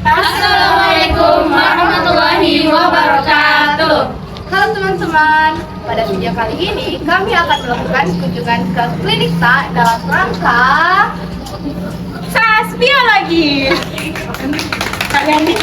Assalamualaikum warahmatullahi wabarakatuh. Halo teman-teman, pada video kali ini kami akan melakukan kunjungan ke klinik tak dalam rangka SAS biologi. Kalian nih.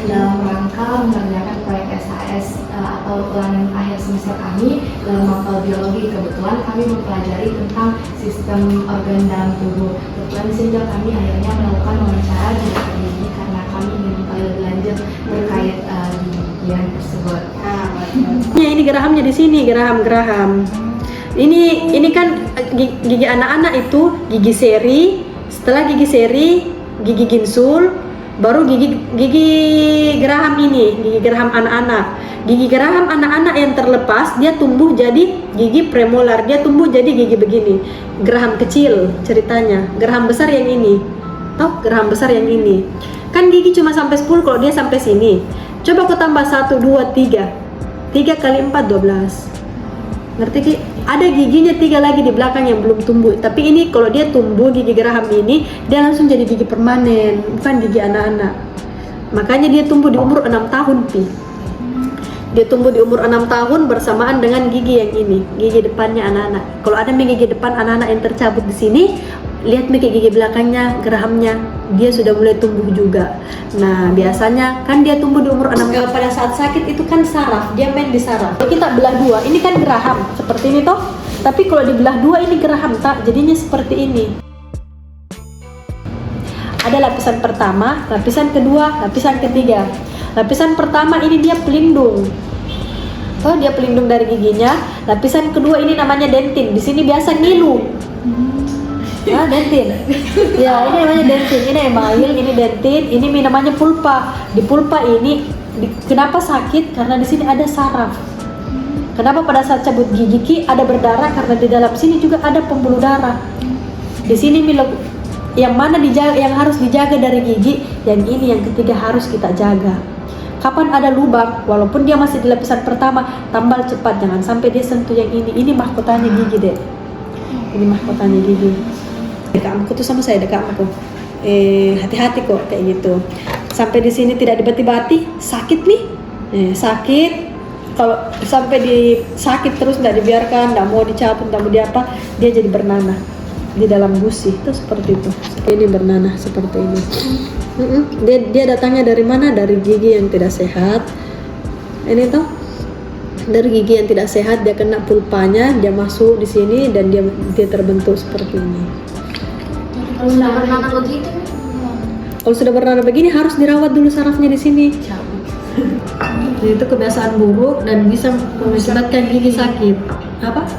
Dalam rangka mengerjakan proyek SAS atau pelayanan akhir semester kami dalam mata biologi. Kebetulan kami mempelajari tentang sistem organ dalam tubuh. Kebetulan di sini kami akhirnya melakukan wawancara di dokter gigi karena kami ingin mengetahui lebih lanjut terkait gigian tersebut. Ini gerahamnya di sini, geraham. Ini kan gigi anak-anak itu gigi seri. Setelah gigi seri, gigi ginsul, baru gigi geraham ini, gigi geraham anak-anak. Gigi geraham anak-anak yang terlepas, dia tumbuh jadi gigi premolar, dia tumbuh jadi gigi begini. Geraham kecil ceritanya, geraham besar yang ini. Toh, geraham besar yang ini. Kan gigi cuma sampai 10, kalau dia sampai sini. Coba aku tambah 1, 2, 3. 3 kali 4, 12. Ngerti Ki? Ada giginya 3 lagi di belakang yang belum tumbuh. Tapi ini kalau dia tumbuh gigi geraham ini, dia langsung jadi gigi permanen, bukan gigi anak-anak. Makanya dia tumbuh di umur 6 tahun, Pi. Dia tumbuh di umur 6 tahun bersamaan dengan gigi yang ini, gigi depannya anak-anak. Kalau ada gigi depan anak-anak yang tercabut di sini, lihat gigi belakangnya, gerahamnya, dia sudah mulai tumbuh juga. Nah, biasanya kan dia tumbuh di umur 6 tahun. Pada saat sakit itu kan saraf, dia main di saraf. Kita belah dua, ini kan geraham, seperti ini toh. Tapi kalau dibelah dua ini geraham tak, jadinya seperti ini. Ada lapisan pertama, lapisan kedua, lapisan ketiga. Lapisan pertama ini dia pelindung. Oh, dia pelindung dari giginya. Lapisan kedua ini namanya dentin. Di sini biasa ngilu. Ah, dentin. Ya, ini namanya dentin. Ini email, ini dentin, ini namanya pulpa. Di pulpa ini kenapa sakit? Karena di sini ada saraf. Kenapa pada saat cabut gigi Ki ada berdarah? Karena di dalam sini juga ada pembuluh darah. Di sini yang mana dijaga, yang harus dijaga dari gigi, yang ini yang ketiga harus kita jaga. Kapan ada lubang, walaupun dia masih di lapisan pertama, tambal cepat, jangan sampai dia sentuh yang ini. Ini mahkotanya gigi deh. Ini mahkotanya gigi. Dekat aku tuh sama saya, dekat aku. Hati-hati kok kayak gitu. Sampai di sini tidak dibati-bati, sakit nih. Sakit. Kalau sampai sakit terus nggak dibiarkan, nggak mau dicabut, nggak mau diapa, dia jadi bernanah di dalam gusi. Itu seperti itu. Ini bernanah seperti ini. Dia datangnya dari mana? Dari gigi yang tidak sehat. Ini tuh dari gigi yang tidak sehat, dia kena pulpanya, dia masuk di sini dan dia terbentuk seperti ini. Kalau sudah bernanah begini harus dirawat dulu sarafnya di sini. Itu kebiasaan buruk dan bisa mengakibatkan gigi sakit. Apa?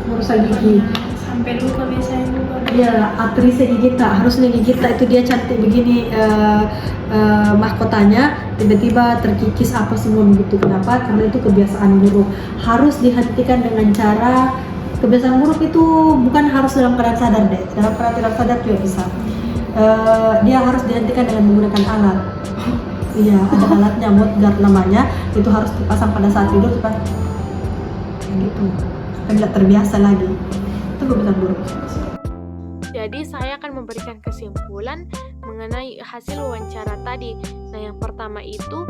Merusak gigi. Sampai luka biasanya juga. Ya, aktrise gigi tak, harusnya gigi tak itu dia cantik begini mahkotanya, tiba-tiba terkikis apa semua begitu. Kenapa? Karena itu kebiasaan buruk. Harus dihentikan dengan cara, kebiasaan buruk itu bukan harus dalam keadaan sadar deh, dalam keadaan tidak sadar juga bisa. Dia harus dihentikan dengan menggunakan alat. Iya, ada alatnya, mouthguard namanya, itu harus dipasang pada saat tidur supaya gitu, kan tidak terbiasa lagi. Itu kebiasaan buruk. Jadi saya akan memberikan kesimpulan mengenai hasil wawancara tadi. Nah, yang pertama itu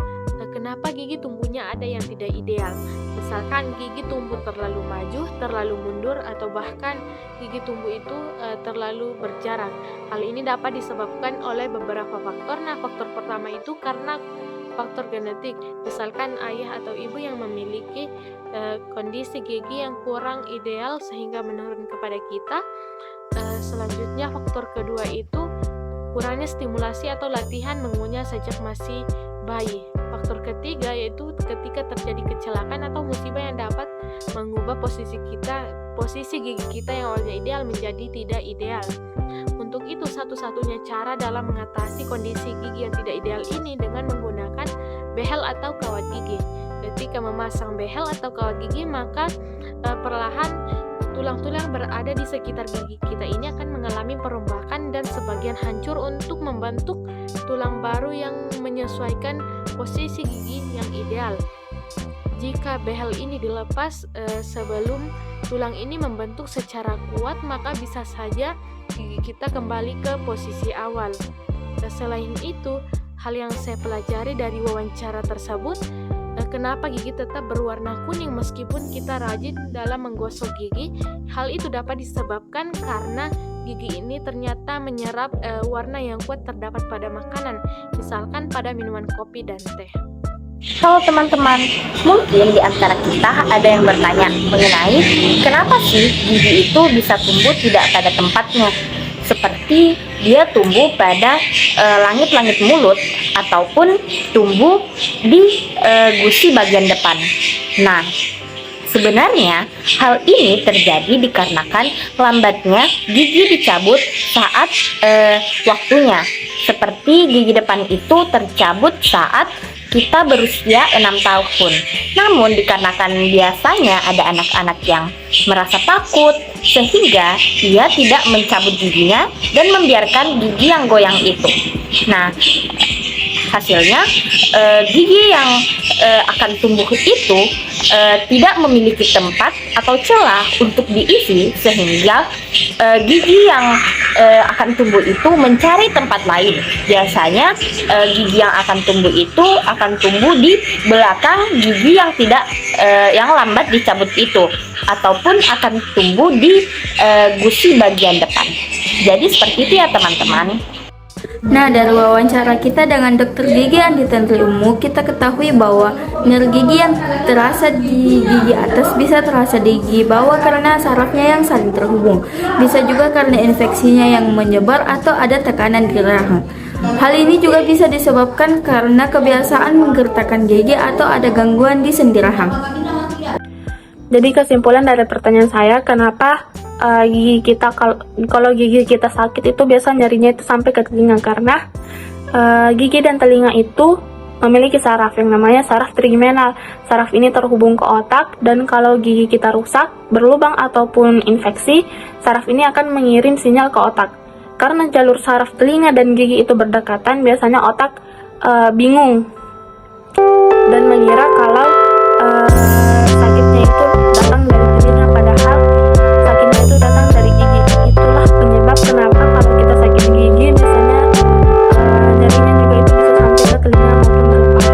kenapa gigi tumbuhnya ada yang tidak ideal. Misalkan gigi tumbuh terlalu maju, terlalu mundur, atau bahkan gigi tumbuh itu terlalu berjarak. Hal ini dapat disebabkan oleh beberapa faktor. Nah, faktor pertama itu karena faktor genetik. Misalkan ayah atau ibu yang memiliki kondisi gigi yang kurang ideal sehingga menurun kepada kita. Selanjutnya faktor kedua itu kurangnya stimulasi atau latihan mengunyah sejak masih bayi. Faktor ketiga yaitu ketika terjadi kecelakaan atau musibah yang dapat mengubah posisi posisi gigi kita yang awalnya ideal menjadi tidak ideal. Untuk itu, satu-satunya cara dalam mengatasi kondisi gigi yang tidak ideal ini dengan menggunakan behel atau kawat gigi. Ketika memasang behel atau kawat gigi, maka perlahan tulang-tulang berada di sekitar gigi kita ini akan mengalami perombakan dan sebagian hancur untuk membentuk tulang baru yang menyesuaikan posisi gigi yang ideal. Jika behel ini dilepas sebelum tulang ini membentuk secara kuat, maka bisa saja gigi kita kembali ke posisi awal. Selain itu, hal yang saya pelajari dari wawancara tersebut, kenapa gigi tetap berwarna kuning meskipun kita rajin dalam menggosok gigi. Hal itu dapat disebabkan karena gigi ini ternyata menyerap warna yang kuat terdapat pada makanan, misalkan pada minuman kopi dan teh. Halo teman-teman, mungkin di antara kita ada yang bertanya mengenai kenapa sih gigi itu bisa tumbuh tidak pada tempatnya, seperti dia tumbuh pada langit-langit mulut ataupun tumbuh di gusi bagian depan. Nah, sebenarnya hal ini terjadi dikarenakan lambatnya gigi dicabut saat waktunya. Seperti gigi depan itu tercabut saat kita berusia 6 tahun. Namun dikarenakan biasanya ada anak-anak yang merasa takut sehingga ia tidak mencabut giginya dan membiarkan gigi yang goyang itu. Nah, hasilnya gigi yang akan tumbuh itu tidak memiliki tempat atau celah untuk diisi, sehingga gigi yang akan tumbuh itu mencari tempat lain. Biasanya gigi yang akan tumbuh itu akan tumbuh di belakang gigi yang tidak yang lambat dicabut itu, ataupun akan tumbuh di gusi bagian depan. Jadi seperti itu ya teman-teman. Nah, dari wawancara kita dengan dokter gigi Andi Tanriumu, kita ketahui bahwa nyeri gigi yang terasa di gigi atas bisa terasa di gigi bawah karena sarafnya yang saling terhubung. Bisa juga karena infeksinya yang menyebar atau ada tekanan di rahang. Hal ini juga bisa disebabkan karena kebiasaan menggertakkan gigi atau ada gangguan di sendi rahang. Jadi kesimpulan dari pertanyaan saya, kenapa gigi kita kalau gigi kita sakit itu biasa nyarinya itu sampai ke telinga, karena gigi dan telinga itu memiliki saraf yang namanya saraf trigeminal. Saraf ini terhubung ke otak, dan kalau gigi kita rusak, berlubang ataupun infeksi, saraf ini akan mengirim sinyal ke otak. Karena jalur saraf telinga dan gigi itu berdekatan, biasanya otak bingung dan mengira kalau sakitnya itu datang dari telinga, padahal sakitnya itu datang dari gigi. Itulah penyebab kenapa kalau kita sakit gigi biasanya nyerinya juga itu bisa sampai ke telinga maupun ke kepala.